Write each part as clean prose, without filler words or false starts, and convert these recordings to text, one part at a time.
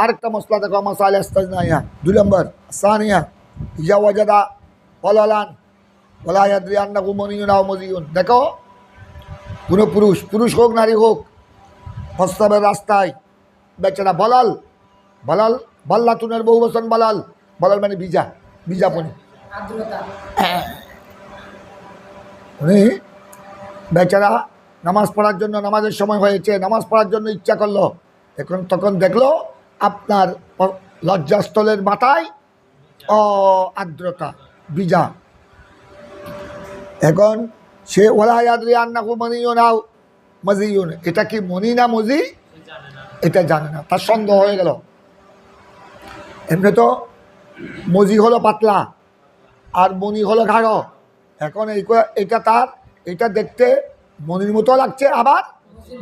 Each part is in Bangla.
আরেকটা মশলা দেখো মাসাইল ইস্তিসনাইয়া 2 নম্বর সানিয়া ইজা ওয়াজাদা ওয়ালালান ওয়ালা ইয়াদরি আন্নাহু মানিয়ুন আও মাজিয়ুন। দেখো কোনো পুরুষ হোক নারী হোক প্রস্তাবের রাস্তায় বেচারা বলাল বাল্লাতুনের বহু বচন বলাল মানে বিজাপনি উনি বেচারা নামাজ পড়ার জন্য নামাজের সময় হয়েছে, নামাজ পড়ার জন্য ইচ্ছা করলো, তখন দেখলো আপনার লজ্জাস্থলের মাথায় আর্দ্রতা বিজা। এখন সে ওলা ইয়াদরি আন্নাহু মানিয়ুন আও মাজিয়ুন, এটা কি মনি না মজি এটা জানে না, তার সন্দেহ হয়ে গেল। এমনি তো মজি হলো পাতলা আর মনি হলো গাঢ়। এখন এটা দেখতে মনির মতো লাগছে আবার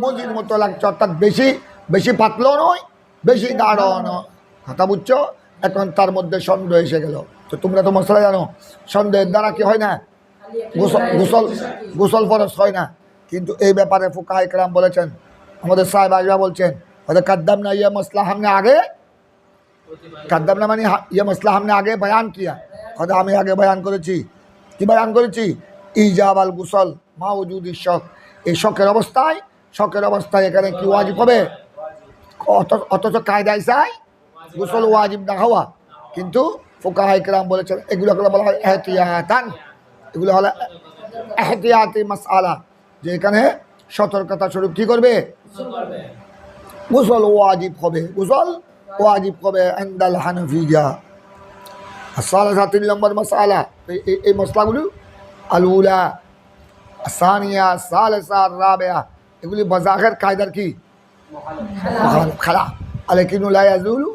মজির মতো লাগছে, অর্থাৎ বেশি পাতলাও নয় বেশি গাঢ় নয়, কথা বুঝছো? এখন তার মধ্যে সন্দেহ এসে গেল। তো তোমরা তো মশলা জানো, সন্দেহের দ্বারা কি হয় না, গোসল ফরজ হয় না। কিন্তু এই ব্যাপারে ফুকাহায়ে কেরাম বলেছেন, আমাদের সাহেব আজবা বলছেন, कद्दम ना ये मसला हमने आगे कद्दम ना मानी ये मसला हमने आगे बयान किया, खुदा हमें आगे बयान করেছি কি বয়ান করেছি, ইজাব আল গুসল মা ওজুদি শক, এই শকের অবস্থায় এখানে কি ওয়াজিব হবে, অথচ কায়দায় চাই গোসল ওয়াজিব না হওয়া। কিন্তু ফুকাহায়ে কেরাম বলেছেন এগুলোকে বলা হয় এহতিয়াতান, এগুলো হলো এহতিয়াতি মাসআলা, যে এখানে সতর্কতা স্বরূপ কী করবে, গোসল ওয়াজিব হবে ইনদাল হানাফিয়া। সালাসা 3 নম্বর মাসআলা, এই মশলাগুলো আল উলা সানিয়া সালাসা রাবিয়া, এগুলি বাজাহের কায়দার কি খালা আলাকিনু লা ইয়াজুলু,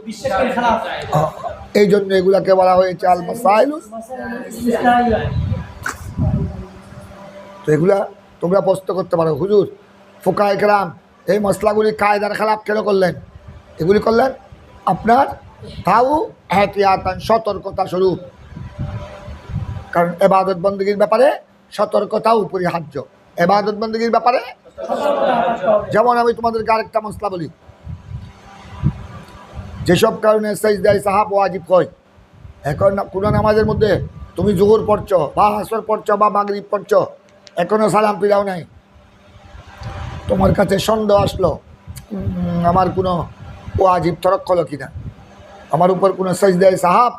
এই জন্য এগুলাকে বলা হয়েছে আল মাসাইল। তো এগুলা তোমরা প্রশ্ন করতে পারো, হুজুর ফুকাহায়ে কেরাম এই মশলাগুলি কায়দার খেলাফ কেন করলেন? এগুলি করলেন আপনার তাও এহতিয়াতান, সতর্কতা স্বরূপ, কারণ ইবাদত বন্দেগীর ব্যাপারে সতর্কতা অপরিহার্য। ইবাদত বন্দেগীর ব্যাপারে যেমন আমি তোমাদেরকে আরেকটা মশলা বলি, যেসব কারণে সাজদায়ে সাহাব ওয়াজিব হয়। এখন কোনো নামাজের মধ্যে তুমি জোহর পড়ছো বা আসর পড়ছো বা মাগরিব পড়ছো, এখনও সালাম ফিরাও নাই, তোমার কাছে সন্দেহ আসলো আমার কোনো ওয়াজিব তরক হলো কিনা, আমার উপর কোনো সাজদায়ে সাহাব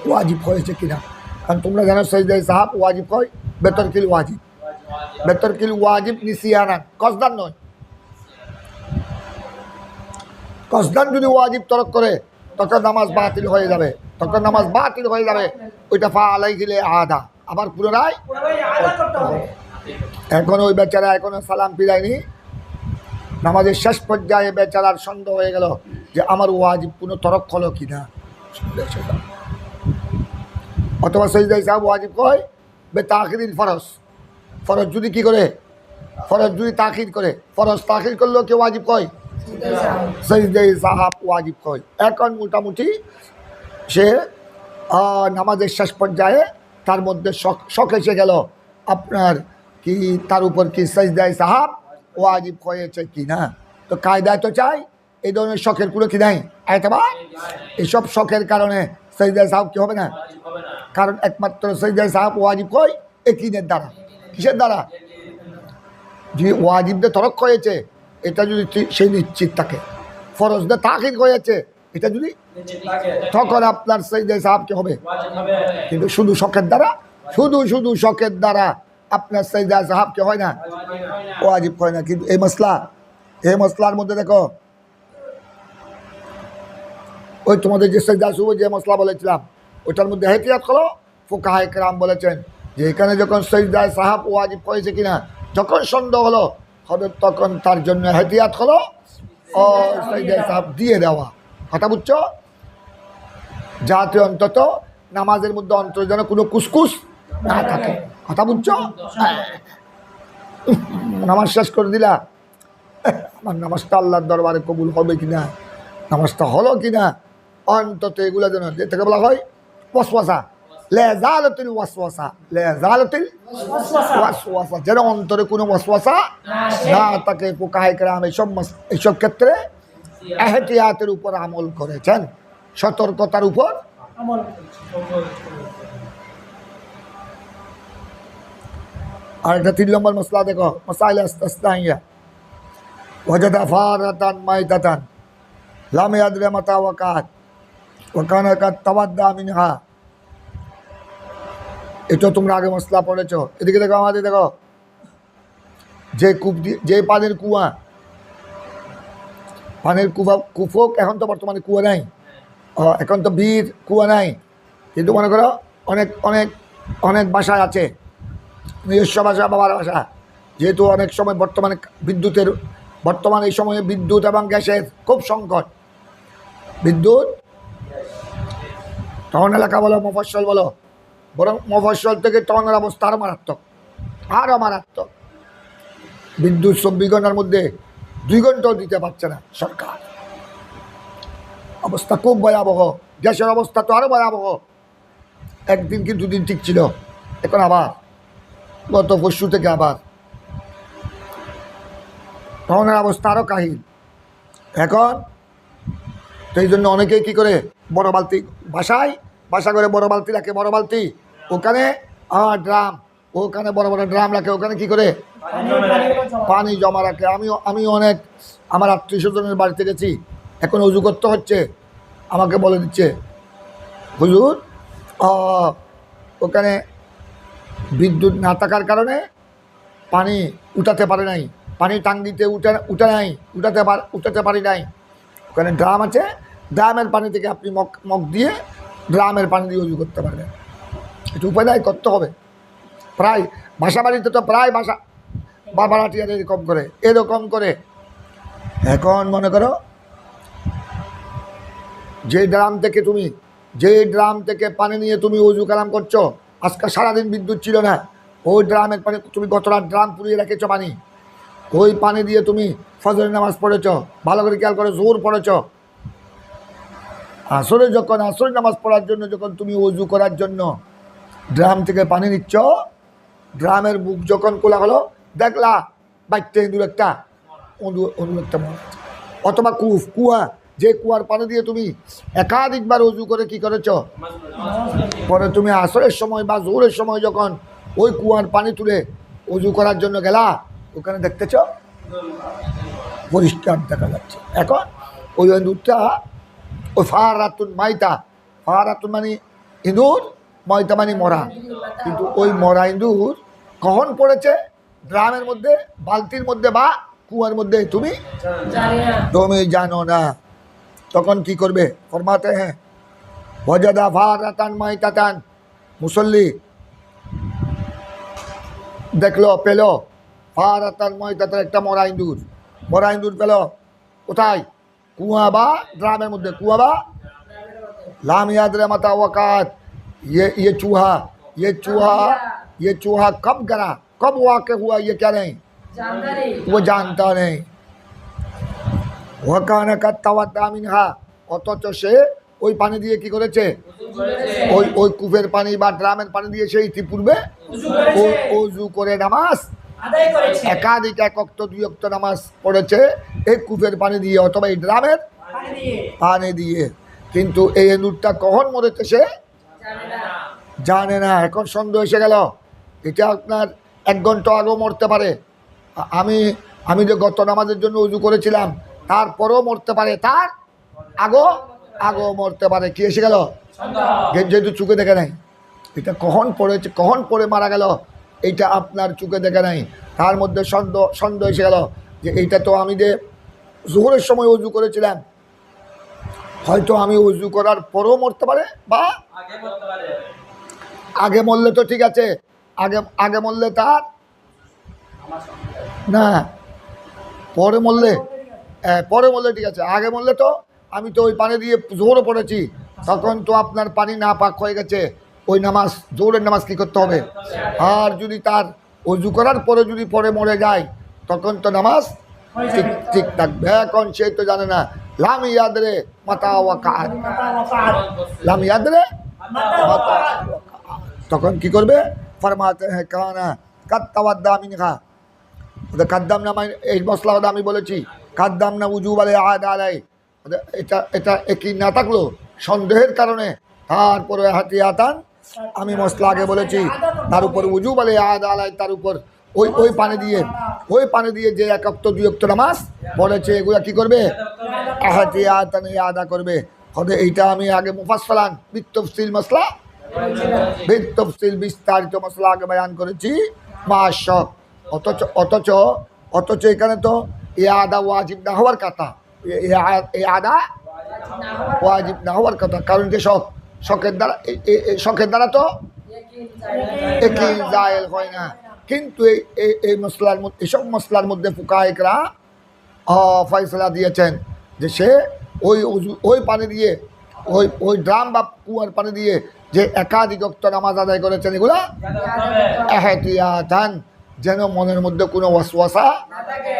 ওয়াজিব হয়েছে কিনা। কারণ তোমরা জানো সাজদায়ে সাহাব ওয়াজিব হয় বেতরকিল ওয়াজিব নিসিয়ানান, কসদান নয়। কসদান যদি ওয়াজিব তরক করে তখন নামাজ বাতিল হয়ে যাবে, ওইটা ফা আলাইহিল আদা, আবার পুনরায়। এখন ওই বেচারা এখনো সালাম ফিরায়নি, নামাজের শেষ পর্যায়ে বেচারার সন্দেহ হয়ে গেল যে আমার ওয়াজিব কোনো তরক হলো কিনা, অথবা সাজদায়ে সাহাব ওয়াজিব হয় বেতাখিরিল ফরজ যদি কি করে, ফরজ যদি তাখির করে, ফরজ তাখির করলেও কেউ ওয়াজিব হয়, সাজদায়ে সাহাব ওয়াজিব হয়। এখন মোটামুটি সে নামাজের শেষ পর্যায়ে তার মধ্যে শখ এসে গেল আপনার কি তার উপর কি সাজদায়ে সাহাব ওয়াজিব হয়েছে কি না। তো কায়দায় তো চাই এই ধরনের শখের কোনো কি নাই এতবার, এইসব শখের কারণে সাজদায়ে সাহাব কি হবে না, কারণ একমাত্র সাজদায়ে সাহাব ওয়াজিব হয় ইয়াকিনের দ্বারা। কিসের দ্বারা? যে ওয়াজিবদের তরক হয়েছে এটা যদি সেই নিশ্চিত থাকে, ফরজদের তাখির হয়েছে এটা যদি, তখন আপনার সাজদায়ে সাহাব কি হবে। কিন্তু শুধু শখের দ্বারা আপনার সাজদায়ে সাহাব কি হয় না, ওয়াজিব হয় না। কিন্তু এই মশলার মধ্যে দেখো, ওই তোমাদের যে সাজদা শুরু যে মশলা বলেছিলাম ওটার মধ্যে এহতিয়াত হলো। ফুকাহায়ে কেরাম বলেছেন যে এখানে যখন সাজদায়ে সাহাব ওয়াজিব হয়েছে কিনা যখন সন্দেহ হলো, তখন তার জন্য এহতিয়াত হলো ও সাজদায়ে সাহাব দিয়ে দেওয়া, কথা বুঝছো, যাতে অন্তত নামাজের মধ্যে অন্তর যেন কোনো কুসকুস না থাকে, কথা বুঝছো। নামাজ শেষ করে দিলা, আমার নামাজটা আল্লাহর দরবারে কবুল হবে কিনা, নামাজটা হলো কিনা, অন্তত এগুলো যেন, যে থেকে বলা হয় ওয়াসওয়াসা, লেজালতুল ওয়াসওয়াসা, যেন অন্তরে কোনো ওয়াসওয়াসা না থাকে। ফুকাহায়ে কেরাম এইসব ক্ষেত্রে এহতিয়াতের উপর আমল করেছেন, সতর্কতার উপর। আর এটা 3 নম্বর মশলা দেখো, মশাইল ইস্তিসনাইয়া। ওয়াজাদা ফারাতান মাইতাতান লাম ইয়াদরি মাতা ওয়াকাত ওয়া কানা কাদ তাওয়াদ্দা মিনহা। এটা তোমরা আগে মশলা পড়েছো। এদিকে দেখো, আমাদের দেখো, যে কূপ দিয়ে, যে পানির কুয়া, পানির কুফোক, এখন তো বর্তমানে কুয়া নাই, এখন তো বীর কুয়া নাই, কিন্তু মনে করো অনেক অনেক অনেক বাসায় আছে নিজস্ব বাসা, বাবার বাসা। যেহেতু অনেক সময় বর্তমানে বিদ্যুতের, বর্তমানে এই সময়ে বিদ্যুৎ এবং গ্যাসের খুব সংকট, বিদ্যুৎ, টাউন এলাকা বলো মফস্বল বলো, বরং মফস্বল থেকে টাউনের অবস্থা আরও মারাত্মক, আরও মারাত্মক। বিদ্যুৎ 24 ঘন্টার মধ্যে 2 ঘন্টাও দিতে পারছে না সরকার, অবস্থা খুব ভয়াবহ। গ্যাসের অবস্থা তো আরও ভয়াবহ। একদিন কি 2 দিন ঠিক ছিল, এখন আবার গত পরশু থেকে আবার টাউনের অবস্থা আরও কাহিল এখন। তো এই জন্য অনেকেই কী করে, বড় বালতি বাসায়, বাসা করে বড় বালতি রাখে, বড় বালতি, ওখানে ড্রাম, ওখানে বড় বড় ড্রাম রাখে, ওখানে কি করে পানি জমা রাখে। আমি অনেক আমার আত্মীয় স্বজনের বাড়িতে গেছি, এখন উজু করতে হচ্ছে, আমাকে বলে দিচ্ছে হুজুর ওখানে বিদ্যুৎ না থাকার কারণে পানি উঠাতে পারে নাই, পানি টাঙ্গিতে উঠাতে পারি নাই। ওখানে ড্রাম আছে, ড্রামের পানি থেকে আপনি মগ দিয়ে ড্রামের পানি দিয়ে উজু করতে পারবেন। এটা উপায় নাই, করতে হবে। প্রায় বাসা বাড়িতে তো প্রায় বাসা বা ভাড়াটিয়ার এরকম করে। এখন মনে করো যে ড্রাম থেকে পানি নিয়ে তুমি উজু কালাম করছো, আজকে সারাদিন বিদ্যুৎ ছিল না, ওই ড্রামের পানি তুমি গত রাত ড্রাম পুড়িয়ে রেখেছো পানি, ওই পানি দিয়ে তুমি ফজরের নামাজ পড়েছ, ভালো করে খেয়াল করে জোহর পড়েছ, আসরের নামাজ পড়ার জন্য যখন তুমি উজু করার জন্য ড্রাম থেকে পানি নিচ্ছ, ড্রামের মুখ যখন খোলা হলো, দেখলা বাইতে ইঁদুর একটা অথবা কুয়া, যে কুয়ার পানি দিয়ে তুমি একাধিকবার উজু করে কি করেছ, পরে তুমি আসরের সময় বা জোহরের সময় যখন ওই কুয়ার পানি তুলে উজু করার জন্য গেলা, ওখানে দেখতেছ পরিষ্কার দেখা যাচ্ছে। এখন ওই ইঁদুরটা, ওই ফারাতুন মাইতা, ফারাতুন মানে ইঁদুর, ময়তা মানে মরা, কিন্তু ওই মরা ইঁদুর কখন পড়েছে ড্রামের মধ্যে, বালতির মধ্যে বা কুয়ার মধ্যে, তুমি জানো না। তখন কি করবে? ফরমাতে হ্যাঁ ওয়াজাদা ফারাতান মাইতাতান, মুসল্লি দেখলো পেল ফারাতান মাইতাতান, একটা মরা ইঁদুর পেল কোথায়? কুয়া বা ড্রামের মধ্যে, কুয়া বা लाम याद रहे मता वक़ात, ये चूहा कब गिरा, कब वाक़ हुआ, ये क्या नहीं, वो जानता नहीं। वकाना का तवद्दा मिनहा, অথচ সে ওই পানি দিয়ে কি করেছে, ওই কূপের পানি বা ড্রামের পানি দিয়ে সে ইতিপূর্বে ওযু করে নামাজ একাধিক, 1 ওয়াক্ত 2 ওয়াক্ত নামাজ পড়েছে এই কূপের পানি দিয়ে অথবা এই ড্রামের পানি দিয়ে। কিন্তু এই ইঁদুরটা কখন মরেছে সে জানে না। এখন সন্দেহ এসে গেল, এটা আপনার 1 ঘন্টা আগেও মরতে পারে। আমি যে গত নামাজের জন্য উজু করেছিলাম তারপরেও মরতে পারে, তার আগেও মরতে পারে। কি এসে গেল? যেহেতু চোখে দেখে নাই, এটা কখন পড়েছে, কখন পড়ে মারা গেল, এইটা আপনার চোখে দেখে নাই, তার মধ্যে সন্দেহ এসে গেল যে এইটা তো আমি যে জোহরের সময় উজু করেছিলাম, হয়তো আমি উজু করার পরেও মরতে পারে, বা আগে মরলে তো ঠিক আছে, আগে মরলে তার না, পরে মরলে ঠিক আছে, আগে মরলে তো আমি তো ওই পানি দিয়ে জোহরও পড়েছি, তখন তো আপনার পানি না পাক হয়ে গেছে, ওই নামাজ জোহরের নামাজ কী করতে হবে। আর যদি তার উজু করার পরে যদি পরে মরে যায়, তখন তো নামাজ ঠিক থাকবে। এখন সে তো জানে না, লাম ইয়াদরে মাতা ওয়াকাত, লাম ইয়াদরে মাতা, তখন কি করবে? ফরমাতে হ্যাঁ কানা কাদ তাওয়াদ্দা মিনহা, কাদ্দাম না, এই মশলা আমি বলেছি, কাদ্দাম না উজুব আলাই আদ আলাই, এটা এটা একই না থাকলো সন্দেহের কারণে তারপরে হাতিয়াতান আমি মশলা আগে বলেছি তার উপর উজু বলে আদা আলাই তার উপর ওই পানি দিয়ে যে এক অক্ত দুই অক্ত নামাজ পড়েছে এগুলা কি করবে হাতিয়াতান আদা করবে হতে এইটা আমি আগে মুফাসসালান বিতফসিল মশলা বিতফসিল বিস্তারিত মশলা আগে বয়ান করেছি মাশা অথচ এখানে তো আদা ওয়াজিব না হওয়ার কথা আদা ওয়াজিব না হওয়ার কথা কারণ যে শখের দ্বারা তো একই জায়েল হয় না কিন্তু এই মশলার মধ্যে এসব মশলার মধ্যে ফুকায়েকরা ফয়সলা দিয়েছেন যে সে ওই পানি দিয়ে ওই ড্রাম বা কুয়ার পানি দিয়ে যে একাধিক ওয়াক্ত নামাজ আদায় করেছেন এগুলা এহতিয়াতান যেন মনের মধ্যে কোনো ওয়াসওয়াসা না থাকে